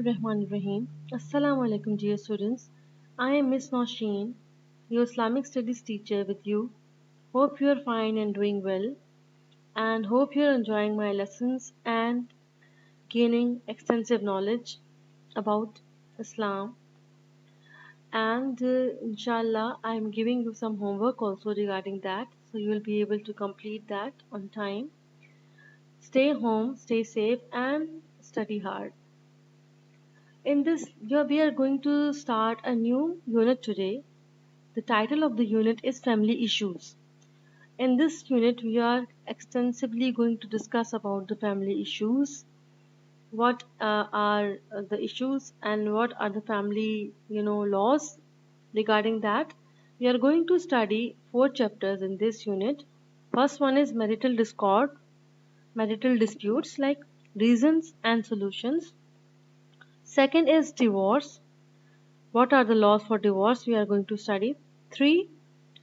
Bismillahirrahmanirrahim. Assalamu alaikum, dear students. I am Miss Nausheen, your Islamic Studies teacher with you. Hope you are fine and doing well, and hope you are enjoying my lessons and gaining extensive knowledge about Islam. And inshallah, I am giving you some homework also regarding that, so you will be able to complete that on time. Stay home, stay safe, and study hard. In this, we are going to start a new unit today. The title of the unit is Family Issues. In this unit, we are extensively going to discuss about the family issues. What are the issues and what are the family, laws regarding that. We are going to study four chapters in this unit. First one is marital discord, marital disputes like reasons and solutions. Second is divorce. What are the laws for divorce? We are going to study. 3.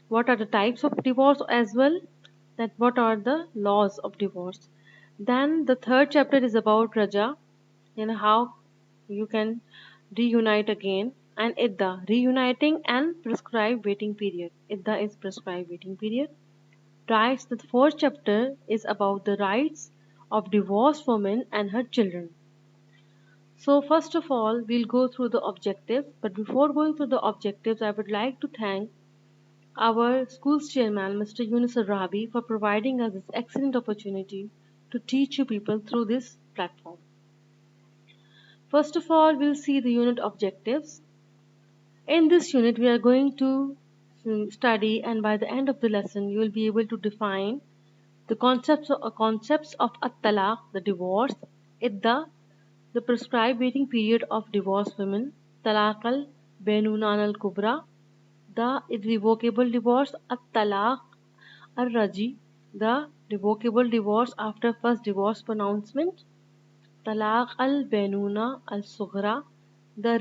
What are the types of divorce as well? That what are the laws of divorce? Then the third chapter is about Raja and how you can reunite again. And Idda, reuniting and prescribed waiting period. Idda is prescribed waiting period. Rights, the fourth chapter is about the rights of divorced women and her children. So first of all, we'll go through the objectives. But before going through the objectives, I would like to thank our school's chairman, Mr. Yunus Rabi, for providing us this excellent opportunity to teach you people through this platform. First of all, we'll see the unit objectives. In this unit, we are going to study, and by the end of the lesson, you will be able to define the concepts of at-talaq, the divorce, idda, the prescribed waiting period of divorced women, talaq al-bainunan al-kubra, the irrevocable divorce, at-talaq al-raji, the revocable divorce after first divorce pronouncement, talaq al-bainuna al-sughra, the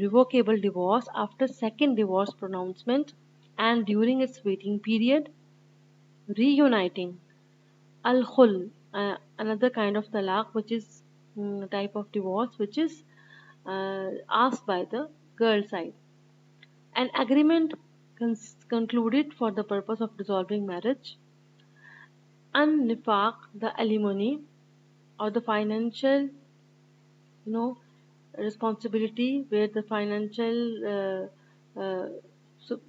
revocable divorce after second divorce pronouncement and during its waiting period, reuniting, al-khul, another kind of talaq which is type of divorce which is asked by the girl side. An agreement concluded for the purpose of dissolving marriage. An-nifaq, the alimony or the financial, responsibility where the financial so,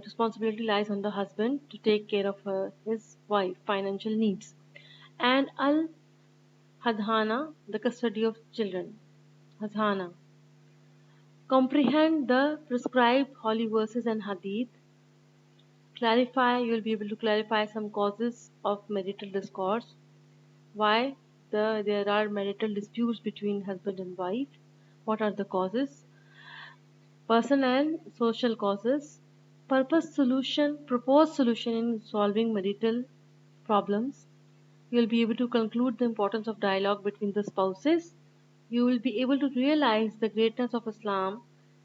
responsibility lies on the husband to take care of his wife financial needs. And al-hadhana, the custody of children. Hadhana. Comprehend the prescribed holy verses and hadith. Clarify, you will be able to clarify some causes of marital discourse. Why there are marital disputes between husband and wife. What are the causes? Personal and social causes. Proposed solution in solving marital problems. You will be able to conclude the importance of dialogue between the spouses. You will be able to realize the greatness of Islam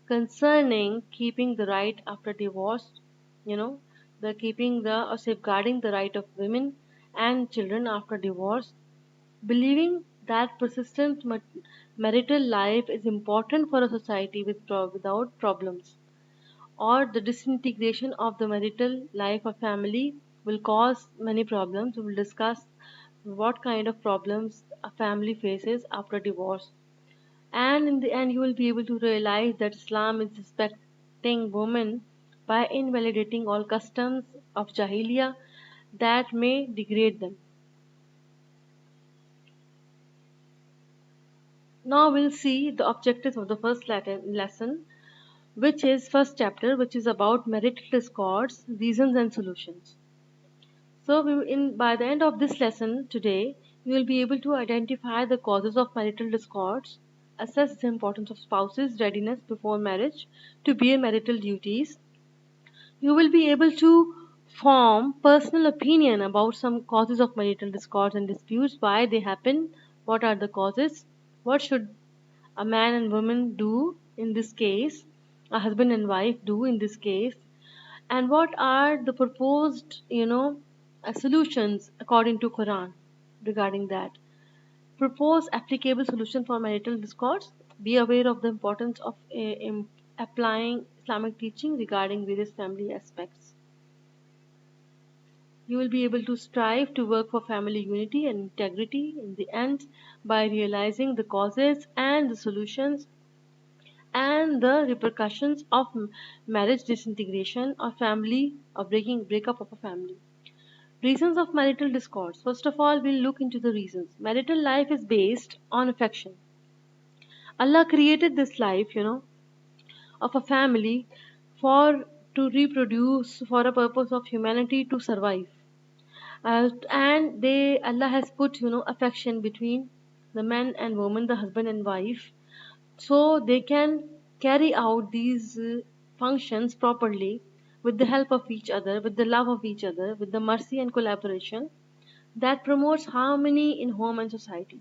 concerning keeping the right after divorce, the keeping the or safeguarding the right of women and children after divorce, believing that persistent marital life is important for a society without problems, or the disintegration of the marital life or family will cause many problems. We will discuss what kind of problems a family faces after divorce. And in the end, you will be able to realize that Islam is respecting women by invalidating all customs of Jahiliyyah that may degrade them. Now we'll see the objectives of the first lesson, which is first chapter, which is about marital discords, reasons and solutions. So by the end of this lesson today, you will be able to identify the causes of marital discords, assess the importance of spouses' readiness before marriage to bear marital duties. You will be able to form personal opinion about some causes of marital discords and disputes, why they happen, what are the causes, what should a man and woman do in this case, a husband and wife do in this case, and what are the proposed, solutions according to Quran regarding that. Propose applicable solution for marital discords. Be aware of the importance of applying Islamic teaching regarding various family aspects. You will be able to strive to work for family unity and integrity in the end by realizing the causes and the solutions and the repercussions of marriage disintegration or family or breakup of a family. Reasons of marital discourse. First of all, we'll look into the reasons. Marital life is based on affection. Allah created this life, of a family for to reproduce for a purpose of humanity to survive. And they Allah has put affection between the man and woman, the husband and wife, so they can carry out these functions properly with the help of each other, with the love of each other, with the mercy and collaboration that promotes harmony in home and society.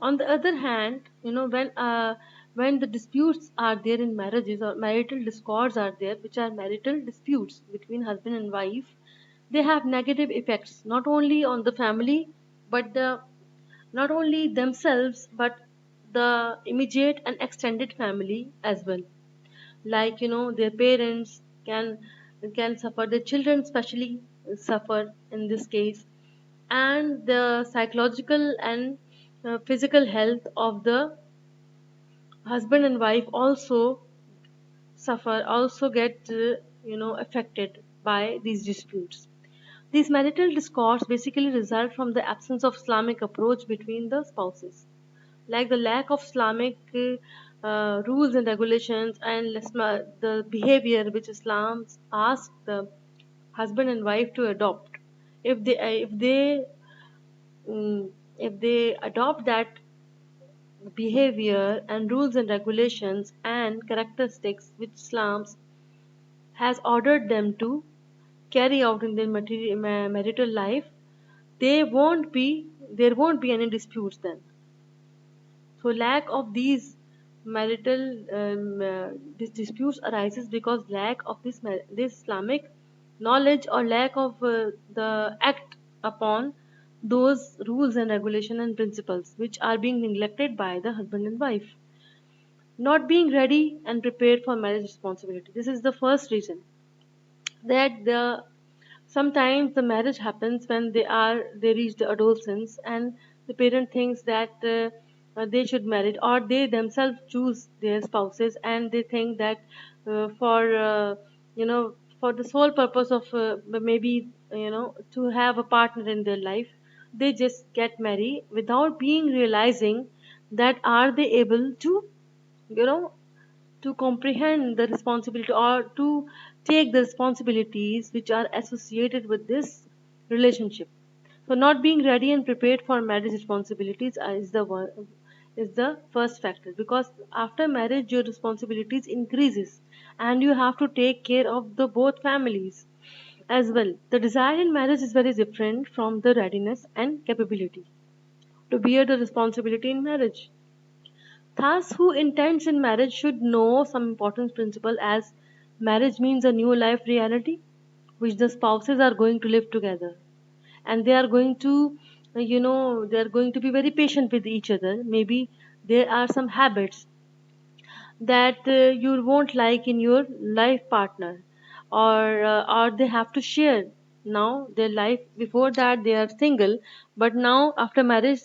On the other hand, when the disputes are there in marriages or marital discords are there, which are marital disputes between husband and wife, they have negative effects not only on the family, but the not only themselves but the immediate and extended family as well. Like their parents can suffer, their children especially suffer in this case, and the psychological and physical health of the husband and wife also suffer, also get affected by these disputes. These marital discords basically result from the absence of Islamic approach between the spouses, like the lack of Islamic rules and regulations and the behavior which Islam asks the husband and wife to adopt. If they adopt that behavior and rules and regulations and characteristics which Islam has ordered them to carry out in their marital life, there won't be any disputes then. So lack of these marital disputes arises because lack of this Islamic knowledge or lack of the act upon those rules and regulation and principles which are being neglected by the husband and wife. Not being ready and prepared for marriage responsibility. This is the first reason that sometimes the marriage happens when they reach the adolescence and the parent thinks that they should marry, or they themselves choose their spouses and they think that for you know for the sole purpose of maybe to have a partner in their life, they just get married without being realizing that are they able to you know to comprehend the responsibility or to take the responsibilities which are associated with this relationship. So not being ready and prepared for marriage responsibilities is the first factor, because after marriage your responsibilities increases and you have to take care of the both families as well. The desire in marriage is very different from the readiness and capability to bear the responsibility in marriage. Thus, who intends in marriage should know some important principle, as marriage means a new life reality which the spouses are going to live together, and they are going to they are going to be very patient with each other. Maybe there are some habits that you won't like in your life partner, or they have to share now their life. Before that they are single, but now after marriage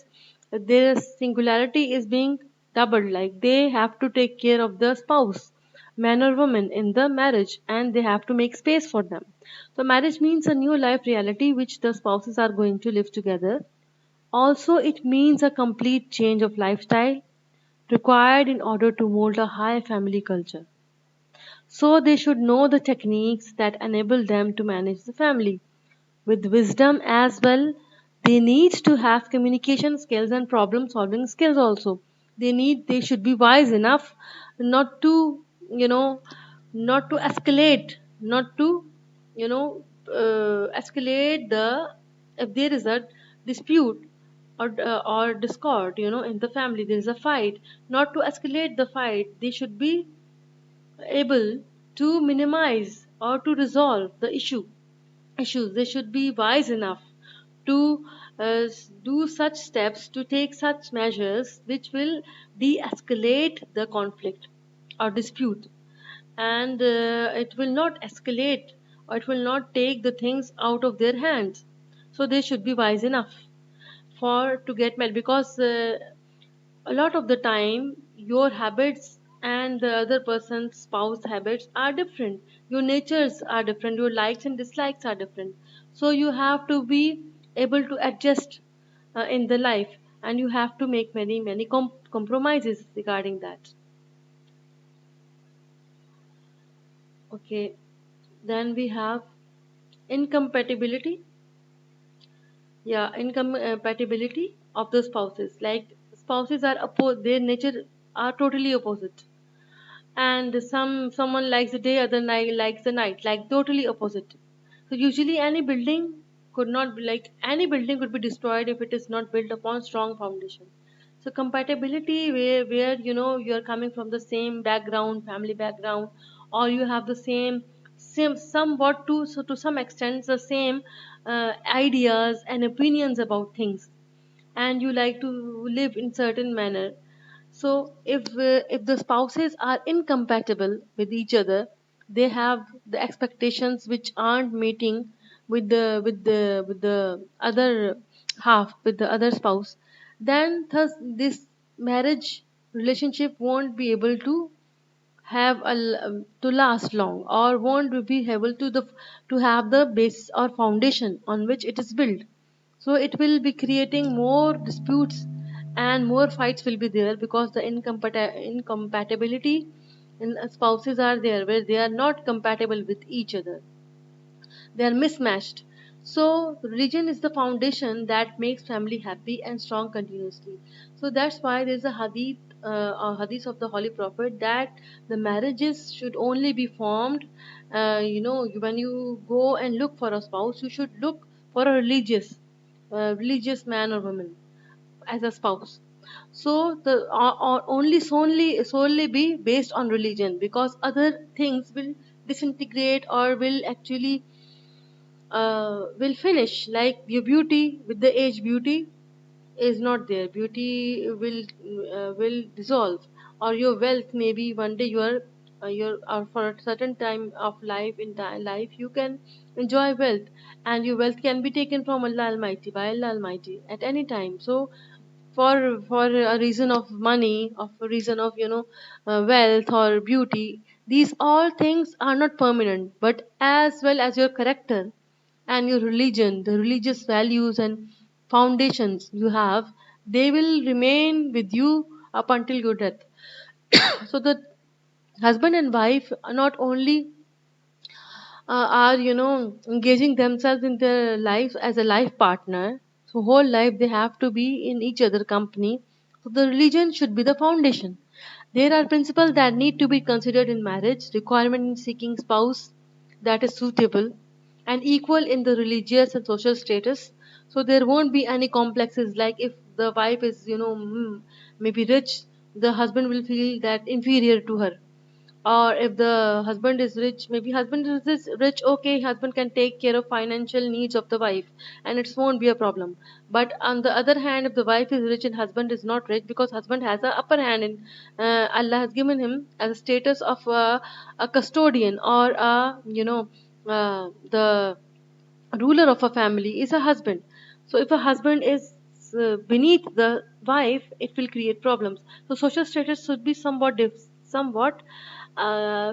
their singularity is being doubled, like they have to take care of the spouse, man or woman, in the marriage, and they have to make space for them. So marriage means a new life reality which the spouses are going to live together. Also it means a complete change of lifestyle required in order to mold a high family culture. So they should know the techniques that enable them to manage the family with wisdom as well. They need to have communication skills and problem solving skills also. They should be wise enough not to you know not to escalate, not to you know escalate the if there is a dispute or discord in the family, there is a fight, not to escalate the fight. They should be able to minimize or to resolve the issues. They should be wise enough to do such steps, to take such measures which will de-escalate the conflict or dispute, and it will not escalate, or it will not take the things out of their hands. So they should be wise enough for to get married, because a lot of the time your habits and the other person's spouse habits are different, your natures are different, your likes and dislikes are different. So you have to be able to adjust in the life, and you have to make many compromises regarding that. Okay, then we have incompatibility. Yeah, incompatibility of the spouses, like spouses are their nature are totally opposite, and someone likes the day, other night likes the night, like totally opposite. So usually any building could not be like any building could be destroyed if it is not built upon strong foundation. So compatibility, where you are coming from the same background, family background, or you have the same somewhat to so to some extent the same ideas and opinions about things, and you like to live in certain manner. So if the spouses are incompatible with each other, they have the expectations which aren't meeting with the other half, with the other spouse, then thus this marriage relationship won't be able to to last long, or won't be able to have the base or foundation on which it is built. So it will be creating more disputes, and more fights will be there, because the incompatibility in spouses are there, where they are not compatible with each other, they are mismatched. So religion is the foundation that makes family happy and strong continuously. So that's why there's a hadith of the Holy Prophet, that the marriages should only be formed. When you go and look for a spouse, you should look for a religious man or woman as a spouse. So the or only solely be based on religion, because other things will disintegrate, or will actually will finish, like your beauty with the age, beauty is not there, beauty will dissolve, or your wealth, maybe one day you are or for a certain time of life, life you can enjoy wealth, and your wealth can be taken from Allah Almighty, by Allah Almighty at any time. So for a reason of money, of a reason of wealth or beauty, these all things are not permanent, but as well as your character and your religion, the religious values and foundations you have, they will remain with you up until your death. So the husband and wife are not only are engaging themselves in their life as a life partner, so whole life they have to be in each other company. So the religion should be the foundation. There are principles that need to be considered in marriage: requirement in seeking spouse that is suitable and equal in the religious and social status. So there won't be any complexes, like if the wife is maybe rich, the husband will feel that inferior to her. Or if the husband is rich, maybe husband is rich, okay, husband can take care of financial needs of the wife, and it won't be a problem. But on the other hand, if the wife is rich and husband is not rich, because husband has a upper hand in Allah has given him as a status of a custodian, or a the ruler of a family is a husband. So if a husband is beneath the wife, it will create problems. So social status should be somewhat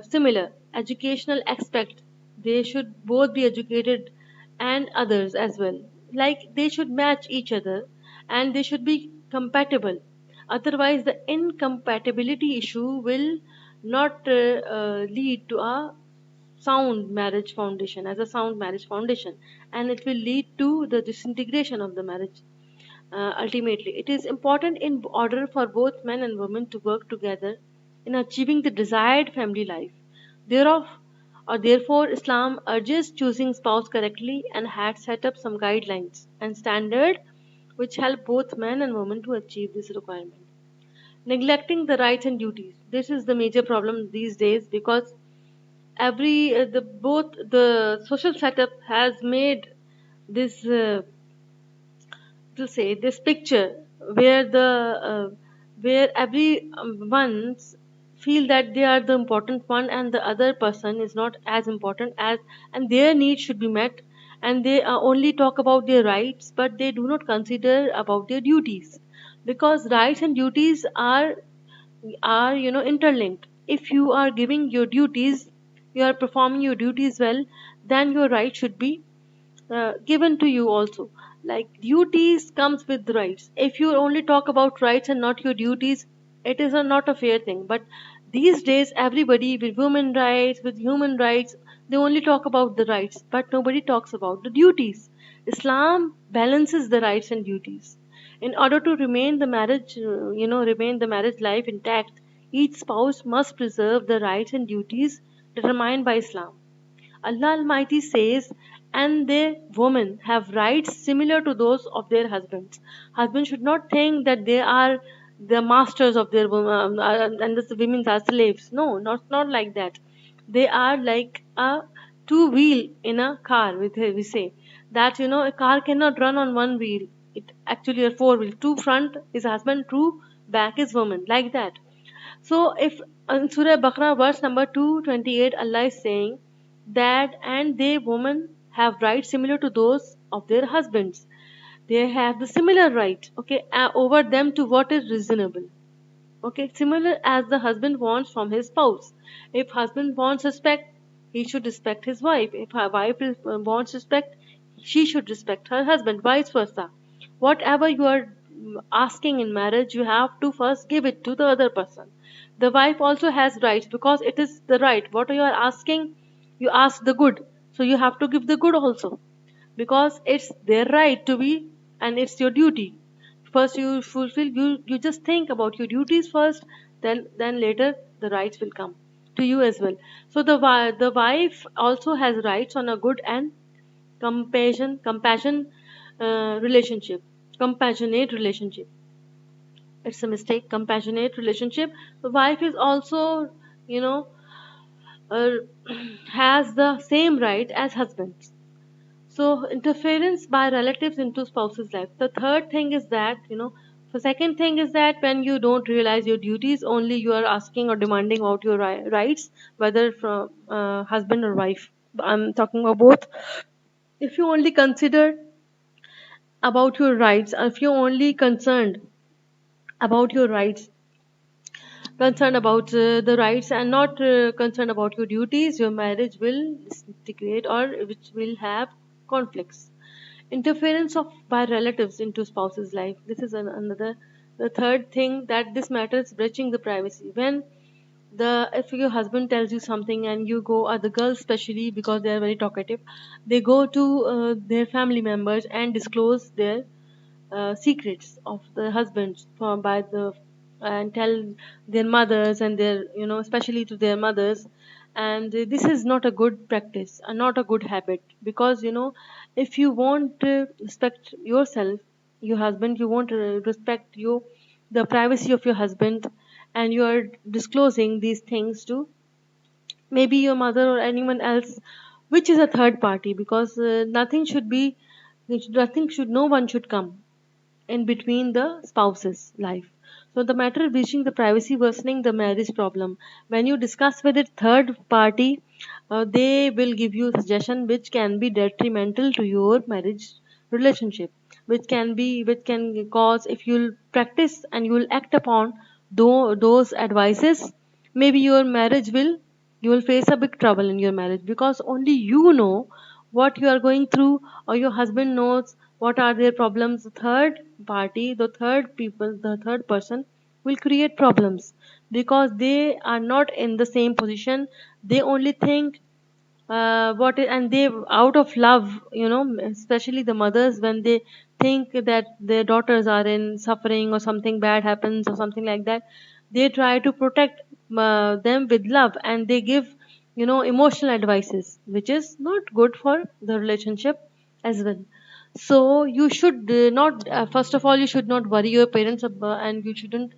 similar. Educational aspect, they should both be educated, and others as well. Like they should match each other, and they should be compatible. Otherwise, the incompatibility issue will not lead to a sound marriage foundation, and it will lead to the disintegration of the marriage. Ultimately, it is important in order for both men and women to work together in achieving the desired family life. Thereof, or therefore, Islam urges choosing spouse correctly, and had set up some guidelines and standard which help both men and women to achieve this requirement. Neglecting the rights and duties. This is the major problem these days, because every the both the social setup has made this to say this picture where the where everyone feel that they are the important one and the other person is not as important as, and their needs should be met, and they only talk about their rights but they do not consider about their duties, because rights and duties are interlinked. If you are giving your duties, you are performing your duties well, then your right should be given to you also. Like duties comes with rights. If you only talk about rights and not your duties, it is not a fair thing. But these days everybody with women rights, with human rights, they only talk about the rights but nobody talks about the duties. Islam balances the rights and duties. In order to remain the marriage remain the marriage life intact, each spouse must preserve the rights and duties determined by Islam. Allah Almighty says, and the women have rights similar to those of their husbands. Husbands should not think that they are the masters of their women, and the women are slaves. No, not like that. They are like a two wheel in a car. We say that a car cannot run on one wheel. It actually a four wheel. Two front is husband, two back is woman. Like that. So if in Surah Baqarah verse number 228 Allah is saying that, and they women have rights similar to those of their husbands. They have the similar right, okay, over them to what is reasonable. Okay, similar as the husband wants from his spouse. If husband wants respect, he should respect his wife. If her wife wants respect, she should respect her husband, vice versa. Whatever you are asking in marriage, you have to first give it to the other person. The wife also has rights because it is the right. What you are asking, you ask the good. So you have to give the good also, because it's their right to be, and it's your duty. First you fulfill, you just think about your duties first, then later the rights will come to you as well. So the wife also has rights on a good and compassion relationship, compassionate relationship. It's a mistake, compassionate relationship. The wife is also you know uh, has the same right as husbands. So interference by relatives into spouse's life. The third thing is that, the second thing is that when you don't realize your duties, only you are asking or demanding out your rights, whether from husband or wife. I'm talking about both. If you only consider about your rights, if you're only about your rights, concerned about the rights and not concerned about your duties, your marriage will disintegrate or which will have conflicts. Interference of by relatives into spouse's life. This is another, the third thing, that this matter is breaching the privacy. When the if your husband tells you something and you go, or the girls especially because they are very talkative, they go to their family members and disclose their secrets of the husbands from by the and tell their mothers and their especially to their mothers. And this is not a good practice and not a good habit, because if you won't respect yourself, your husband, you won't respect you, the privacy of your husband, and you are disclosing these things to maybe your mother or anyone else, which is a third party, because nothing should, no one should come in between the spouse's life. So the matter of breaching the privacy, worsening the marriage problem. When you discuss with a third party, they will give you suggestion which can be detrimental to your marriage relationship, which can cause, if you'll practice and you will act upon those advices, maybe your marriage will, you will face a big trouble in your marriage, because only you know what you are going through, or your husband knows what are their problems. The third party, the third people, the third person will create problems, because they are not in the same position. They only think and they, out of love, especially the mothers, when they think that their daughters are in suffering or something bad happens or something like that, they try to protect them with love, and they give emotional advices, which is not good for the relationship as well. So you should not first of all, you should not worry your parents and you shouldn't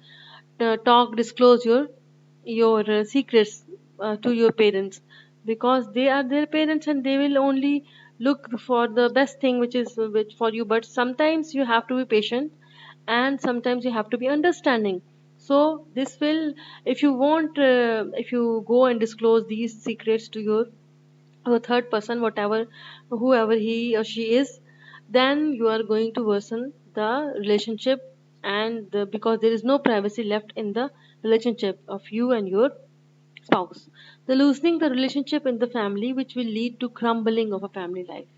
disclose your secrets to your parents, because they are their parents and they will only look for the best thing which for you, but sometimes you have to be patient, and sometimes you have to be understanding. So this will, if you want, if you go and disclose these secrets to your a third person, whatever, whoever he or she is, then you are going to worsen the relationship, and because there is no privacy left in the relationship of you and your spouse. The loosening the relationship in the family, which will lead to crumbling of a family life,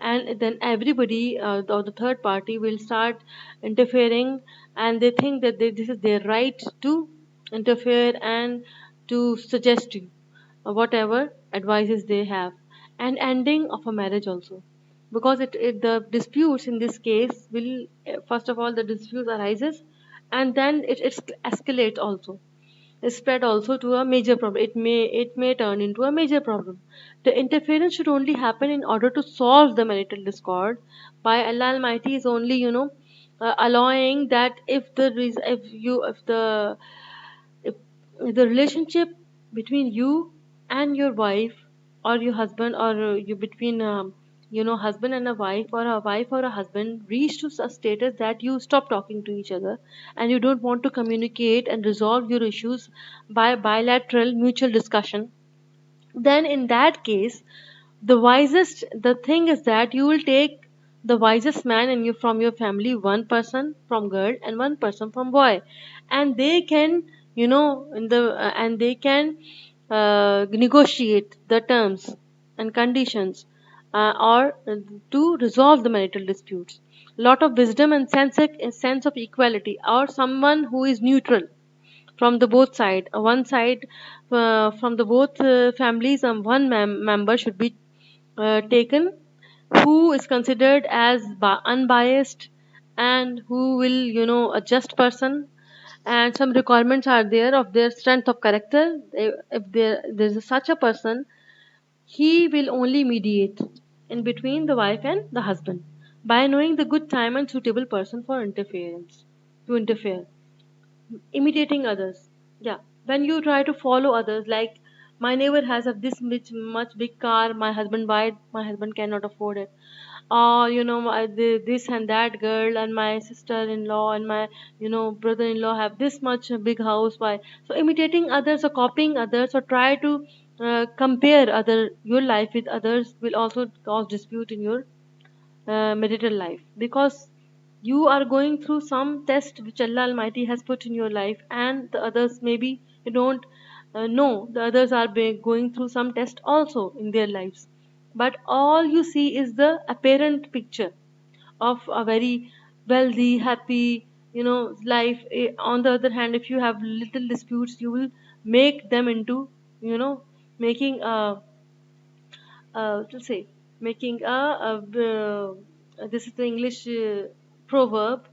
and then everybody, or the third party, will start interfering, and they think that this is their right to interfere and to suggest you whatever advices they have, and ending of a marriage also, because the disputes in this case will, first of all the dispute arises, and then it escalates also, spread also to a major problem. It may turn into a major problem. The interference should only happen in order to solve the marital discord. By Allah Almighty is only, allowing that if the if the relationship between you and your wife, or your husband, or you between husband and a wife, or a wife or a husband, reach to a status that you stop talking to each other, and you don't want to communicate and resolve your issues by bilateral mutual discussion, then in that case, the thing is that you will take the wisest man in you from your family, one person from girl and one person from boy, and they can, and they can negotiate the terms and conditions, or to resolve the marital disputes. Lot of wisdom and sense of equality, or someone who is neutral from the both side, one side, from the both families, and one member should be taken, who is considered as unbiased, and who will, a just person, and some requirements are there of their strength of character. If there's such a person, he will only mediate in between the wife and the husband, by knowing the good time and suitable person for interference to interfere. Imitating others, yeah, when you try to follow others, like my neighbor has a this much big car, my husband buy it, my husband cannot afford it, or this and that girl and my sister-in-law and my brother-in-law have this much big house. Why? So imitating others or copying others, or try to compare other your life with others, will also cause dispute in your marital life, because you are going through some test which Allah Almighty has put in your life, and the others, maybe you don't know, the others are going through some test also in their lives, but all you see is the apparent picture of a very wealthy, happy, life. On the other hand, if you have little disputes, you will make them into, making a, to say, making this is the English proverb,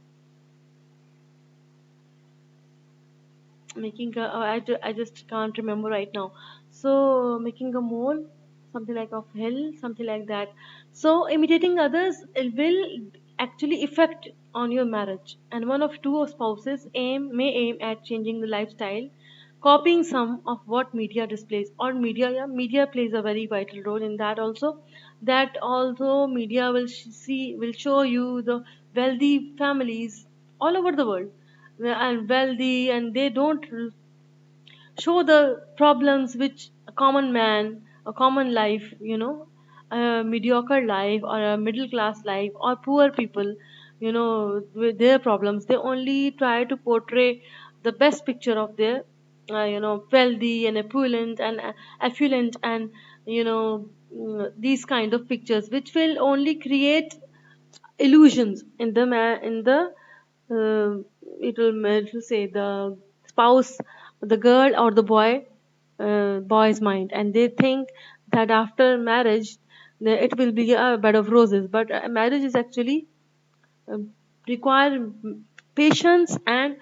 making I just can't remember right now. So making a mole, something like of hell, something like that. So imitating others, it will actually affect on your marriage, and one of two spouses aim at changing the lifestyle, copying some of what media displays, or media, yeah, media plays a very vital role in that also. That also media will will show you the wealthy families all over the world, and wealthy, and they don't show the problems which a common man, a common life, a mediocre life, or a middle class life, or poor people, with their problems. They only try to portray the best picture of their, wealthy and opulent and affluent, and these kind of pictures, which will only create illusions in the uh, it will to say the spouse, the girl or the boy's mind, and they think that after marriage it will be a bed of roses, but marriage is actually um, require patience and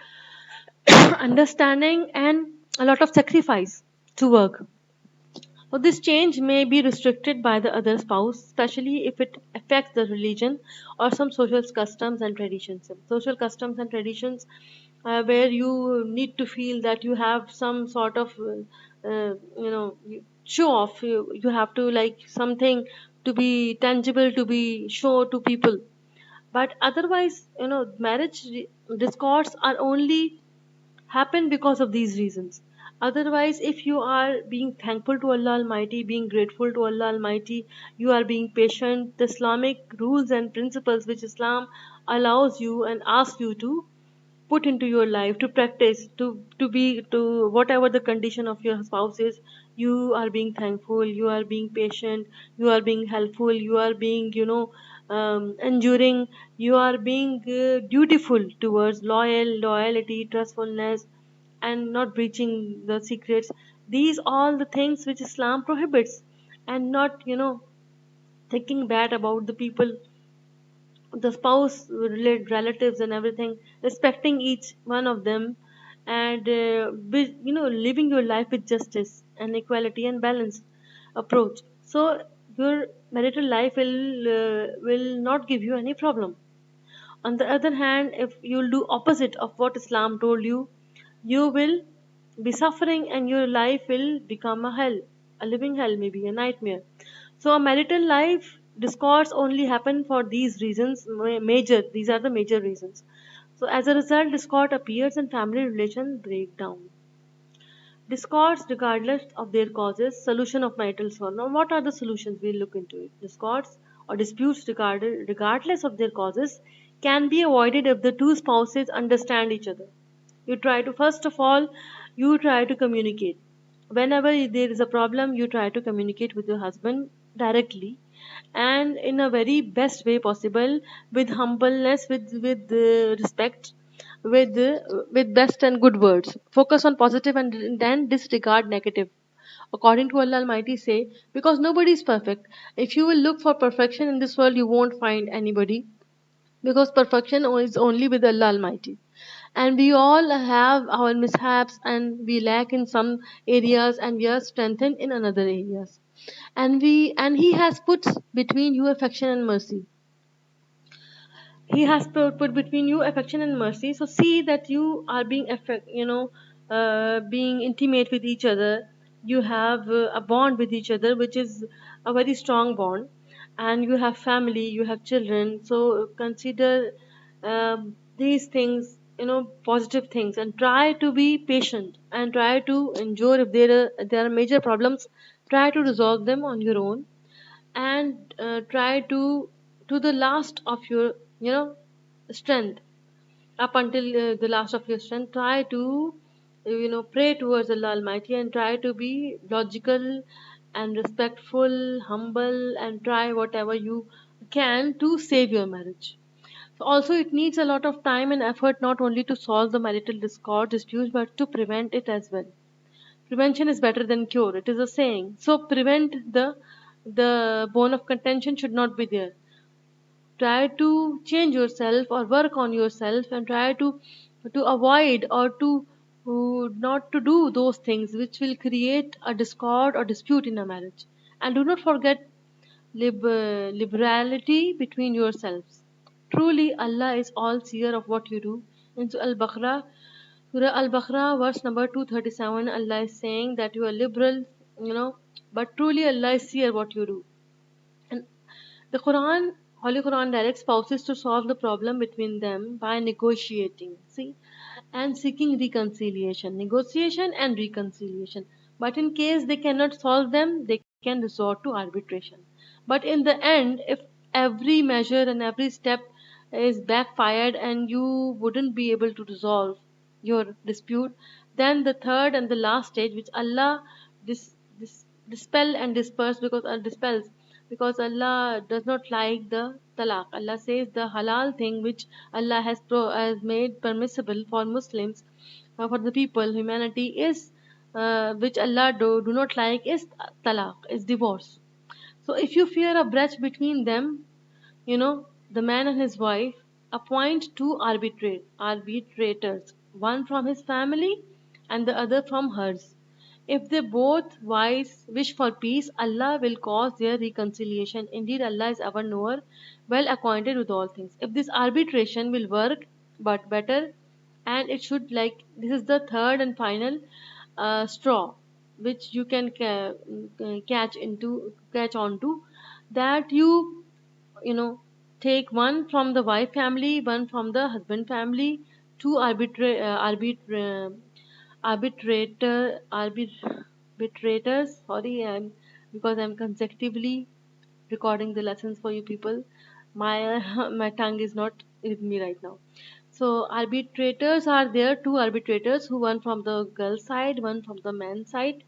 understanding, and a lot of sacrifice to work. So this change may be restricted by the other spouse, especially if it affects the religion or some social customs and traditions. Social customs and traditions, where you need to feel that you have some sort of, show off. You have to like something to be tangible, to be shown to people. But otherwise, marriage discords are only happen because of these reasons. Otherwise, if you are being thankful to Allah Almighty, being grateful to Allah Almighty, you are being patient, the Islamic rules and principles which Islam allows you and asks you to put into your life, to practice, to whatever the condition of your spouse is, you are being thankful, you are being patient, you are being helpful, you are being enduring, you are being dutiful towards loyalty, trustfulness, and not breaching the secrets. These all the things which Islam prohibits, and not thinking bad about the people, the spouse, relatives, and everything, respecting each one of them, and living your life with justice and equality and balanced approach. So your marital life will not give you any problem. On the other hand, if you'll do opposite of what Islam told you, you will be suffering and your life will become a hell, a living hell, maybe a nightmare. So a marital life discords only happen for these reasons, major. These are the major reasons. So as a result, discord appears and family relations break down. Discords, regardless of their causes, solution of marital sorrow. Now, what are the solutions? We'll look into it. Discords or disputes, regardless of their causes, can be avoided if the two spouses understand each other. You try to, first of all, you try to communicate. Whenever there is a problem, you try to communicate with your husband directly and in a very best way possible, with humbleness, with respect, with best and good words. Focus on positive and then disregard negative. According to Allah Almighty say, because nobody is perfect. If you will look for perfection in this world, you won't find anybody, because perfection is only with Allah Almighty. And we all have our mishaps, and we lack in some areas and we are strengthened in another areas. And He has put between you affection and mercy. He has put between you affection and mercy. So see that you are being being intimate with each other. You have a bond with each other, which is a very strong bond, and you have family, you have children. So consider these things, positive things, and try to be patient and try to endure. If there are major problems, try to resolve them on your own, and try to the last of your strength, up until the last of your strength. Try to pray towards Allah Almighty, and try to be logical and respectful, humble, and try whatever you can to save your marriage. So also, it needs a lot of time and effort, not only to solve the marital discord disputes, but to prevent it as well. Prevention is better than cure, it is a saying. So prevent the bone of contention should not be there. Try to change yourself or work on yourself, and try to avoid, or not to do those things which will create a discord or dispute in a marriage. And do not forget liberality between yourselves. Truly, Allah is all seer of what you do. In Surah Al-Baqarah, verse number 237, Allah is saying that you are liberal, but truly Allah is seer what you do. And the Holy Quran directs spouses to solve the problem between them by negotiating, see, and seeking reconciliation. Negotiation and reconciliation. But in case they cannot solve them, they can resort to arbitration. But in the end, if every measure and every step is backfired and you wouldn't be able to resolve your dispute, then the third and the last stage, which Allah dispel and disperse, because dispels, because Allah does not like the talaq. Allah says the halal thing which Allah has made permissible for Muslims, for the people, humanity, is which Allah do not like, is talaq, is divorce. So if you fear a breach between them, the man and his wife, appoint two arbitrators, one from his family and the other from hers. If they both wish for peace, Allah will cause their reconciliation. Indeed, Allah is ever knower, well acquainted with all things. If this arbitration will work, but better, and it should, like, this is the third and final straw which you can catch on to, that you know take one from the wife family, one from the husband family, two arbitrators. Sorry, because I'm consecutively recording the lessons for you people. My my tongue is not with me right now. So arbitrators are there, two arbitrators, who one from the girl side, one from the man side,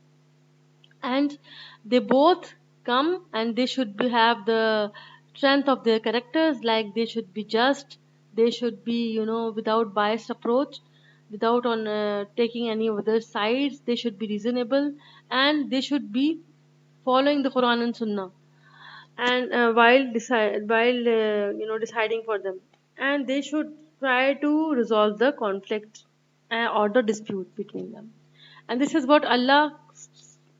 and they both come, and they should have the strength of their characters, like they should be just, they should be without biased approach, without on taking any other sides, they should be reasonable, and they should be following the Quran and Sunnah, and while deciding for them, and they should try to resolve the conflict or the dispute between them. And this is what Allah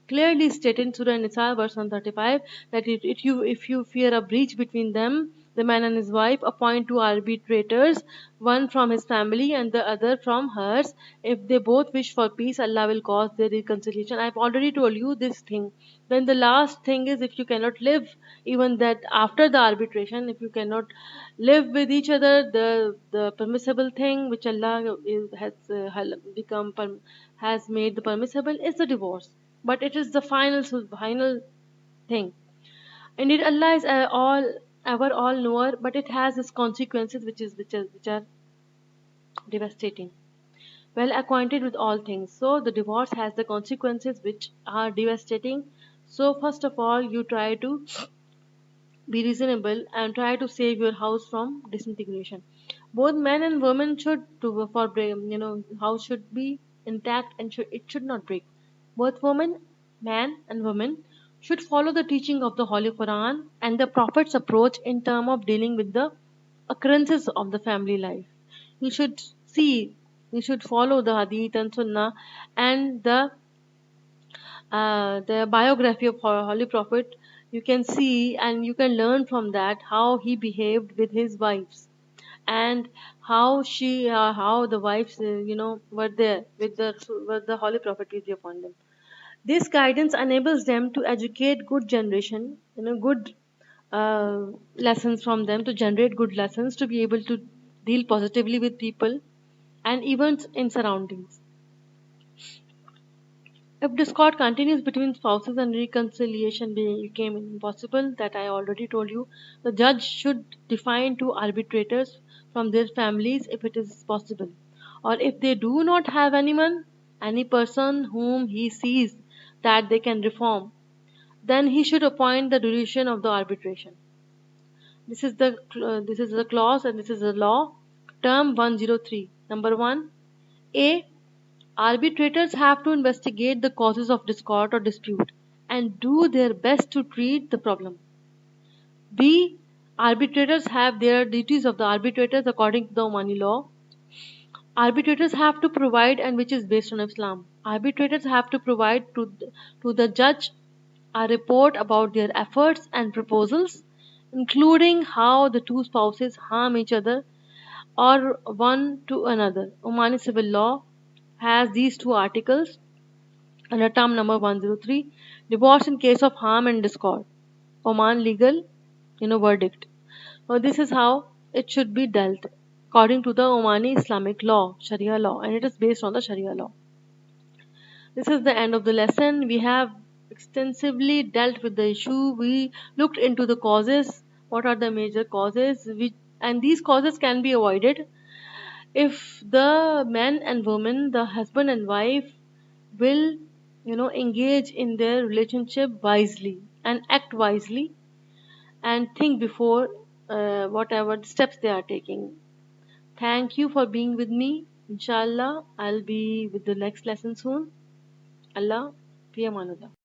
clearly stated in Surah Nisa verse 135, that if you fear a breach between them, the man and his wife, appoint two arbitrators, one from his family and the other from hers. If they both wish for peace, Allah will cause their reconciliation. I've already told you this thing. Then the last thing is, if you cannot live, even that after the arbitration, if you cannot live with each other, the permissible thing which Allah has made the permissible is the divorce. But it is the final thing. Indeed, Allah is all ever all knower, but it has its consequences, which are devastating. Well acquainted with all things. So the divorce has the consequences which are devastating. So first of all, you try to be reasonable and try to save your house from disintegration. Both men and women should to for house should be intact, and it should not break. Both women, man and woman, should follow the teaching of the Holy Quran and the Prophet's approach in terms of dealing with the occurrences of the family life. You should see, you should follow the Hadith and Sunnah and the biography of Holy Prophet. You can see and you can learn from that how he behaved with his wives, and how the wives were there with the Holy Prophet, peace be upon them. This guidance enables them to educate good generation, good lessons from them, to generate good lessons, to be able to deal positively with people and events in surroundings. If discord continues between spouses and reconciliation became impossible, that I already told you, the judge should define two arbitrators from their families if it is possible. Or if they do not have anyone, any person whom he sees that they can reform, then he should appoint the duration of the arbitration. This is the clause, and this is the law. Term 103. Number 1. A. Arbitrators have to investigate the causes of discord or dispute and do their best to treat the problem. B. Arbitrators have their duties of the arbitrators according to the Omani law. Arbitrators have to provide, and which is based on Islam. Arbitrators have to provide to the judge a report about their efforts and proposals, including how the two spouses harm each other or one to another. Omani civil law has these two articles under term number 103, divorce in case of harm and discord. Oman legal, verdict. Now this is how it should be dealt according to the Omani Islamic law, Sharia law, and it is based on the Sharia law. This is the end of the lesson. We have extensively dealt with the issue. We looked into the causes. What are the major causes? And these causes can be avoided if the men and women, the husband and wife, will engage in their relationship wisely and act wisely and think before whatever steps they are taking. Thank you for being with me. Inshallah, I'll be with the next lesson soon. Allah, fi amanullah.